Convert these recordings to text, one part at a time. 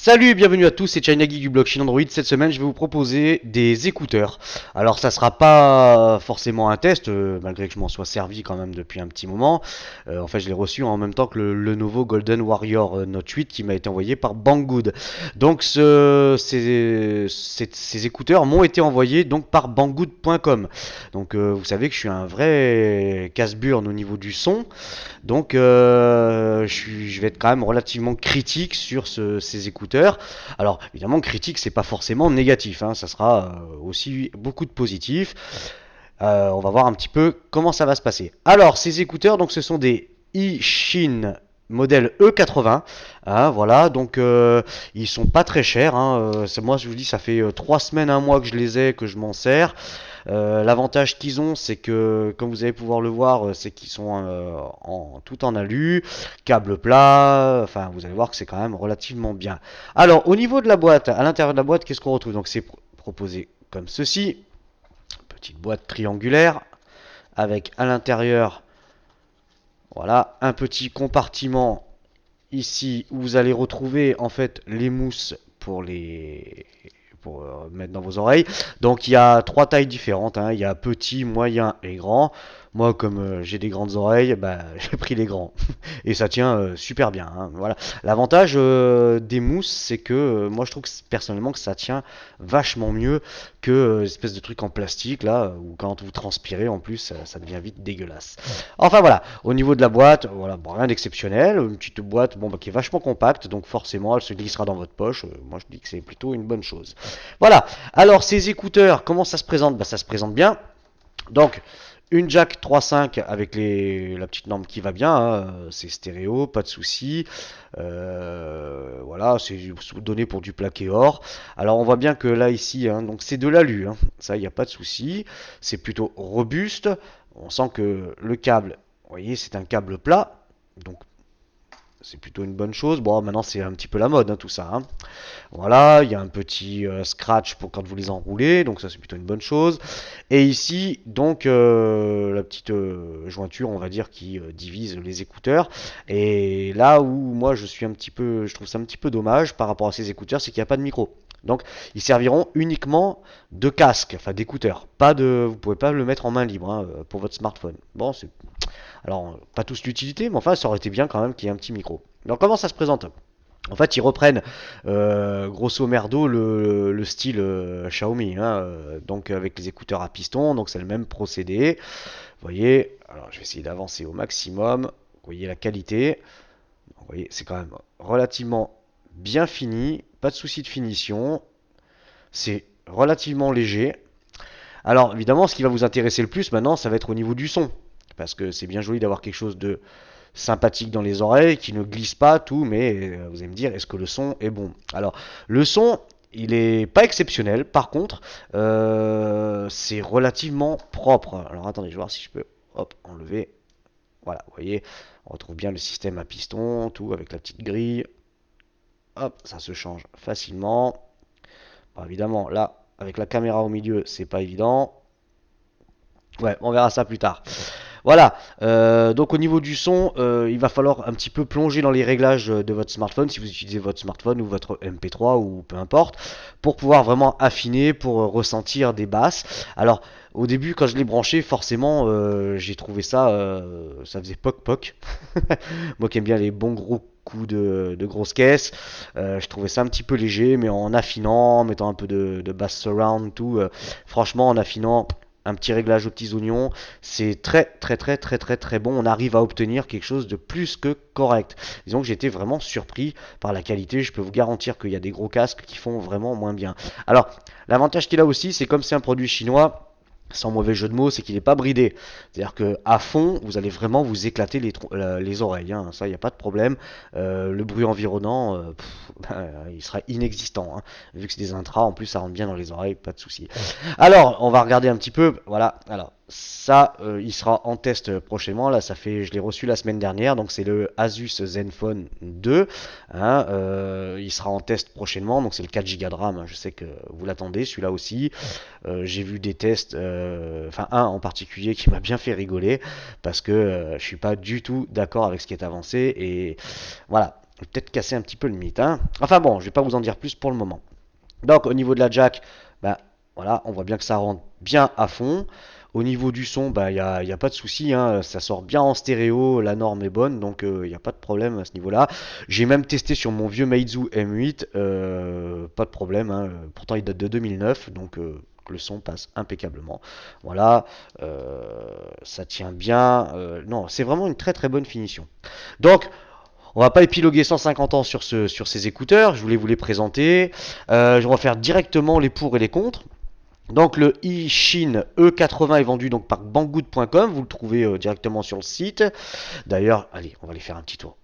Salut et bienvenue à tous, c'est China Geek du blog Chine Android. Cette semaine, je vais vous proposer des écouteurs. Alors, ça sera pas forcément un test, malgré que je m'en sois servi quand même depuis un petit moment. En fait, je l'ai reçu en même temps que le nouveau Golden Warrior Note 8 qui m'a été envoyé par Banggood. Donc, ces écouteurs m'ont été envoyés donc par Banggood.com. Donc, vous savez que je suis un vrai casse-burne au niveau du son. Donc je vais être quand même relativement critique sur ces écouteurs. Alors évidemment critique c'est pas forcément négatif, hein, ça sera aussi beaucoup de positif. On va voir un petit peu comment ça va se passer. Alors ces écouteurs donc ce sont des eShin modèle E80, hein, voilà, donc ils sont pas très chers, hein, moi je vous dis ça fait 3 semaines, un mois que je les ai, que je m'en sers. L'avantage qu'ils ont, c'est que, comme vous allez pouvoir le voir, c'est qu'ils sont tout en alu, câble plat, enfin vous allez voir que c'est quand même relativement bien. Alors au niveau de la boîte, à l'intérieur de la boîte, qu'est-ce qu'on retrouve? Donc c'est proposé comme ceci, petite boîte triangulaire, avec à l'intérieur, voilà, un petit compartiment ici où vous allez retrouver en fait les mousses pour mettre dans vos oreilles. Donc il y a trois tailles différentes, hein. Il y a petit, moyen et grand. Moi, comme j'ai des grandes oreilles, bah, j'ai pris les grands. Et ça tient super bien, hein. Voilà. L'avantage des mousses, c'est que moi je trouve personnellement que ça tient vachement mieux que espèce de trucs en plastique là, où quand vous transpirez en plus, ça devient vite dégueulasse. Enfin voilà, au niveau de la boîte, voilà, bon, rien d'exceptionnel. Une petite boîte bon, bah, qui est vachement compacte, donc forcément elle se glissera dans votre poche. Moi je dis que c'est plutôt une bonne chose. Voilà, alors ces écouteurs, comment ça se présente? Bah, ça se présente bien. Donc, une jack 3.5 avec la petite norme qui va bien, hein, c'est stéréo, pas de souci. Voilà, c'est donné pour du plaqué or. Alors on voit bien que là ici, hein, donc c'est de l'alu, hein, ça il n'y a pas de souci. C'est plutôt robuste. On sent que le câble, vous voyez, c'est un câble plat, donc c'est plutôt une bonne chose. Bon, maintenant c'est un petit peu la mode, hein, tout ça, hein. Voilà, il y a un petit scratch pour quand vous les enroulez, donc ça c'est plutôt une bonne chose. Et ici, donc, la petite jointure, on va dire, qui divise les écouteurs. Et là où moi je trouve ça un petit peu dommage par rapport à ces écouteurs, c'est qu'il n'y a pas de micro. Donc, ils serviront uniquement de casque, enfin d'écouteurs. Vous pouvez pas le mettre en main libre, hein, pour votre smartphone. Bon, c'est, alors pas tous l'utilité, mais enfin, ça aurait été bien quand même qu'il y ait un petit micro. Alors, comment ça se présente? En fait, ils reprennent grosso merdo le style Xiaomi, hein, donc avec les écouteurs à piston, donc c'est le même procédé. Vous voyez, alors je vais essayer d'avancer au maximum. Vous voyez la qualité. Vous voyez, c'est quand même relativement bien fini, pas de souci de finition. C'est relativement léger. Alors évidemment, ce qui va vous intéresser le plus maintenant, ça va être au niveau du son, parce que c'est bien joli d'avoir quelque chose de sympathique dans les oreilles, qui ne glisse pas tout, mais vous allez me dire, est-ce que le son est bon? Alors, le son, il est pas exceptionnel, par contre, c'est relativement propre. Alors, attendez, je vais voir si je peux, hop, enlever. Voilà, vous voyez, on retrouve bien le système à piston, tout, avec la petite grille. Hop, ça se change facilement. Bon, évidemment, là, avec la caméra au milieu, c'est pas évident. Ouais, on verra ça plus tard. Voilà, donc au niveau du son, il va falloir un petit peu plonger dans les réglages de votre smartphone, si vous utilisez votre smartphone ou votre MP3 ou peu importe, pour pouvoir vraiment affiner, pour ressentir des basses. Alors au début quand je l'ai branché, forcément j'ai trouvé ça, ça faisait poc poc. Moi qui aime bien les bons gros coups de grosses caisses, je trouvais ça un petit peu léger, mais en affinant, en mettant un peu de bass surround, tout, franchement en affinant un petit réglage aux petits oignons, c'est très très très très très très bon. On arrive à obtenir quelque chose de plus que correct. Disons que j'étais vraiment surpris par la qualité. Je peux vous garantir qu'il y a des gros casques qui font vraiment moins bien. Alors, l'avantage qu'il a aussi, c'est comme c'est un produit chinois, sans mauvais jeu de mots, c'est qu'il n'est pas bridé. C'est-à-dire que à fond, vous allez vraiment vous éclater les oreilles, hein. Ça, il n'y a pas de problème. Le bruit environnant, il sera inexistant, hein. Vu que c'est des intras, en plus, ça rentre bien dans les oreilles, pas de souci. Alors, on va regarder un petit peu. Voilà. Alors, ça, il sera en test prochainement. Là, je l'ai reçu la semaine dernière. Donc, c'est le Asus Zenfone 2, hein. Il sera en test prochainement. Donc, c'est le 4 Go de RAM, hein. Je sais que vous l'attendez, celui-là aussi. J'ai vu des tests, enfin un en particulier qui m'a bien fait rigoler parce que je suis pas du tout d'accord avec ce qui est avancé et voilà. Je vais peut-être casser un petit peu le mythe, hein. Enfin bon, je vais pas vous en dire plus pour le moment. Donc au niveau de la jack, bah, voilà, on voit bien que ça rentre bien à fond. Au niveau du son, bah, y a pas de souci, hein, ça sort bien en stéréo, la norme est bonne, donc il n'y a pas de problème à ce niveau-là. J'ai même testé sur mon vieux Meizu M8, pas de problème, hein, pourtant il date de 2009, donc le son passe impeccablement. Voilà, ça tient bien, non, c'est vraiment une très très bonne finition. Donc, on va pas épiloguer 150 ans sur ces écouteurs, je voulais vous les présenter. Je vais faire directement les pour et les contre. Donc le eShin E80 est vendu donc par banggood.com, vous le trouvez directement sur le site. D'ailleurs, allez, on va aller faire un petit tour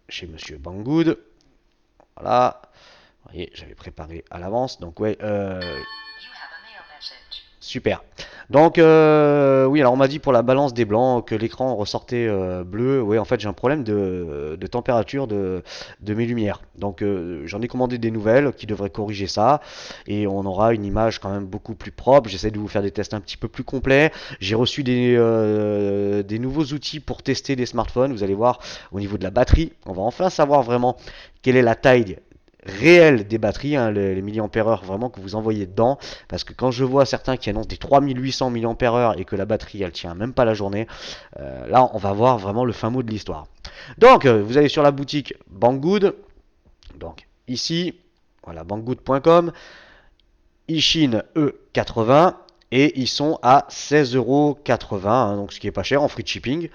chez Monsieur Banggood. Voilà, vous voyez, j'avais préparé à l'avance, donc ouais, super. Donc oui, alors on m'a dit pour la balance des blancs que l'écran ressortait bleu. Oui, en fait j'ai un problème de température de mes lumières. Donc j'en ai commandé des nouvelles qui devraient corriger ça. Et on aura une image quand même beaucoup plus propre. J'essaie de vous faire des tests un petit peu plus complets. J'ai reçu des nouveaux outils pour tester les smartphones. Vous allez voir au niveau de la batterie. On va enfin savoir vraiment quelle est la taille réel des batteries, hein, les milliampères-heure vraiment que vous envoyez dedans, parce que quand je vois certains qui annoncent des 3800 milliampères-heure et que la batterie elle tient même pas la journée, là on va voir vraiment le fin mot de l'histoire. Donc vous allez sur la boutique Banggood, donc ici, voilà banggood.com, Ishin E80 et ils sont à 16,80€, hein, donc ce qui est pas cher en free shipping.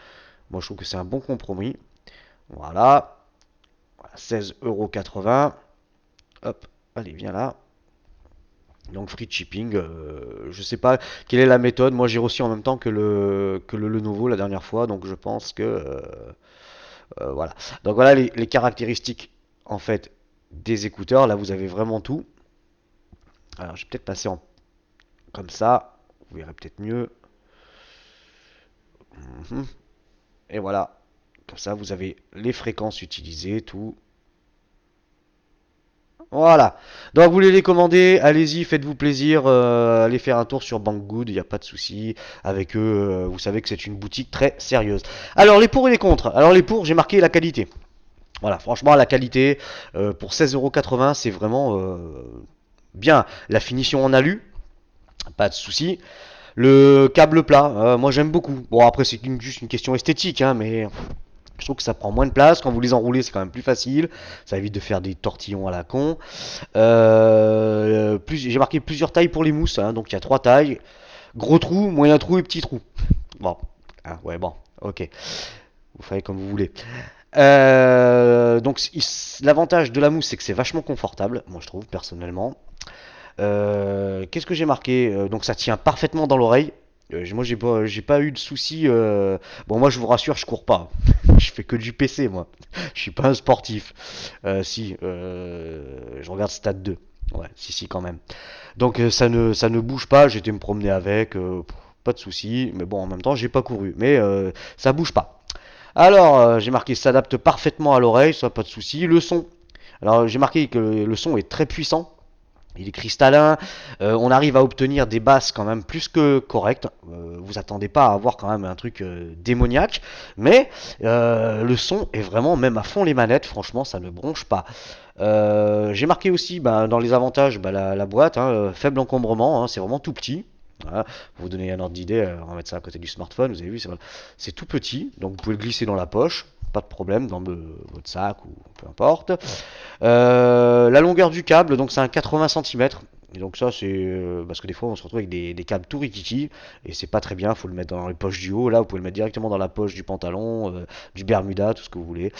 Moi je trouve que c'est un bon compromis. Voilà, 16,80€. Hop, allez, viens là. Donc free shipping, je sais pas quelle est la méthode. Moi j'ai reçu en même temps que le Lenovo la dernière fois, donc je pense que voilà. Donc voilà les caractéristiques en fait des écouteurs. Là vous avez vraiment tout. Alors je vais peut-être passer en comme ça, vous verrez peut-être mieux. Mhm. Et voilà, comme ça vous avez les fréquences utilisées, tout. Voilà. Donc vous voulez les commander, allez-y, faites-vous plaisir, allez faire un tour sur Banggood, il n'y a pas de souci. Avec eux, vous savez que c'est une boutique très sérieuse. Alors les pour et les contre. Alors les pour, j'ai marqué la qualité. Voilà, franchement la qualité pour 16,80€, c'est vraiment bien. La finition en alu, pas de souci. Le câble plat, moi j'aime beaucoup. Bon après c'est juste une question esthétique, hein, mais je trouve que ça prend moins de place. Quand vous les enroulez, c'est quand même plus facile. Ça évite de faire des tortillons à la con. J'ai marqué plusieurs tailles pour les mousses, hein, donc il y a trois tailles. Gros trou, moyen trou et petit trou. Bon, ah, ouais, bon, ok. Vous faites comme vous voulez. Donc l'avantage de la mousse, c'est que c'est vachement confortable, moi je trouve personnellement. Qu'est-ce que j'ai marqué? Donc ça tient parfaitement dans l'oreille. Moi j'ai pas eu de soucis. Bon moi je vous rassure, je cours pas. Je fais que du PC moi. Je suis pas un sportif. Si, je regarde Stade 2. Ouais, si quand même. Donc ça ne bouge pas. J'étais me promener avec, pas de soucis. Mais bon en même temps j'ai pas couru. Mais ça bouge pas. Alors j'ai marqué s'adapte parfaitement à l'oreille, ça pas de soucis. Le son. Alors j'ai marqué que le son est très puissant. Il est cristallin, on arrive à obtenir des basses quand même plus que correctes. Vous attendez pas à avoir quand même un truc démoniaque, mais le son est vraiment même à fond les manettes. Franchement, ça ne bronche pas. J'ai marqué aussi dans les avantages la boîte, hein, faible encombrement, hein, c'est vraiment tout petit. Voilà. Pour vous donner un ordre d'idée, on va mettre ça à côté du smartphone. Vous avez vu, c'est tout petit, donc vous pouvez le glisser dans la poche, pas de problème, dans votre sac ou peu importe. La longueur du câble, donc c'est un 80 cm. Et donc ça c'est parce que des fois on se retrouve avec des câbles tout rikiki et c'est pas très bien, faut le mettre dans les poches du haut. Là vous pouvez le mettre directement dans la poche du pantalon, du Bermuda, tout ce que vous voulez.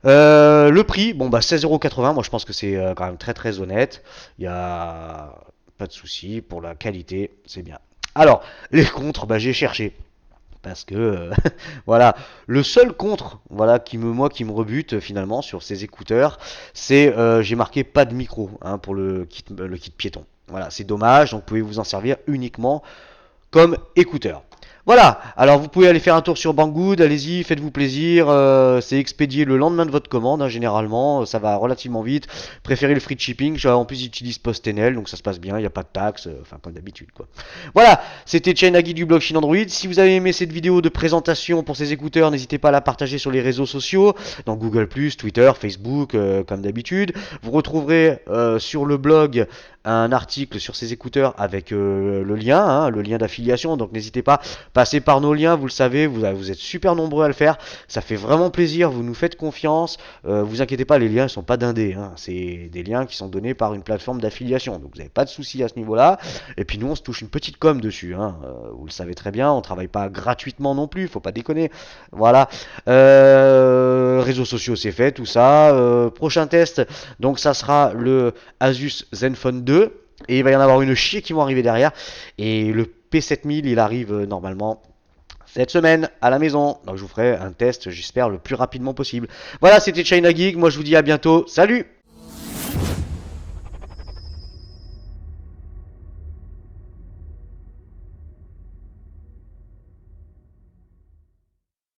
Le prix, bon bah 16,80€, moi je pense que c'est quand même très très honnête. Il y a pas de souci pour la qualité, c'est bien. Alors les contres, j'ai cherché parce que voilà, le seul contre voilà qui me rebute finalement sur ces écouteurs, c'est j'ai marqué pas de micro, hein, pour le kit piéton. Voilà, c'est dommage, donc vous pouvez vous en servir uniquement comme écouteur. Voilà, alors vous pouvez aller faire un tour sur Banggood, allez-y, faites-vous plaisir, c'est expédié le lendemain de votre commande, hein, généralement, ça va relativement vite. Préférez le free shipping, en plus j'utilise PostNL, donc ça se passe bien, il n'y a pas de taxes, enfin comme d'habitude quoi. Voilà, c'était Chainagi du blog Chine Android. Si vous avez aimé cette vidéo de présentation pour ces écouteurs, n'hésitez pas à la partager sur les réseaux sociaux, dans Google+, Twitter, Facebook, comme d'habitude. Vous retrouverez sur le blog un article sur ces écouteurs avec le lien d'affiliation, donc n'hésitez pas. Passez par nos liens, vous le savez, vous êtes super nombreux à le faire. Ça fait vraiment plaisir, vous nous faites confiance. Vous inquiétez pas, les liens ne sont pas dindés, hein. C'est des liens qui sont donnés par une plateforme d'affiliation. Donc vous n'avez pas de soucis à ce niveau-là. Et puis nous, on se touche une petite com dessus, hein. Vous le savez très bien, on travaille pas gratuitement non plus, faut pas déconner. Voilà. Réseaux sociaux, c'est fait, tout ça. Prochain test, donc ça sera le Asus Zenfone 2. Et il va y en avoir une chier qui vont arriver derrière. Et le P7000, il arrive normalement cette semaine à la maison. Donc je vous ferai un test, j'espère, le plus rapidement possible. Voilà, c'était China Geek. Moi, je vous dis à bientôt. Salut!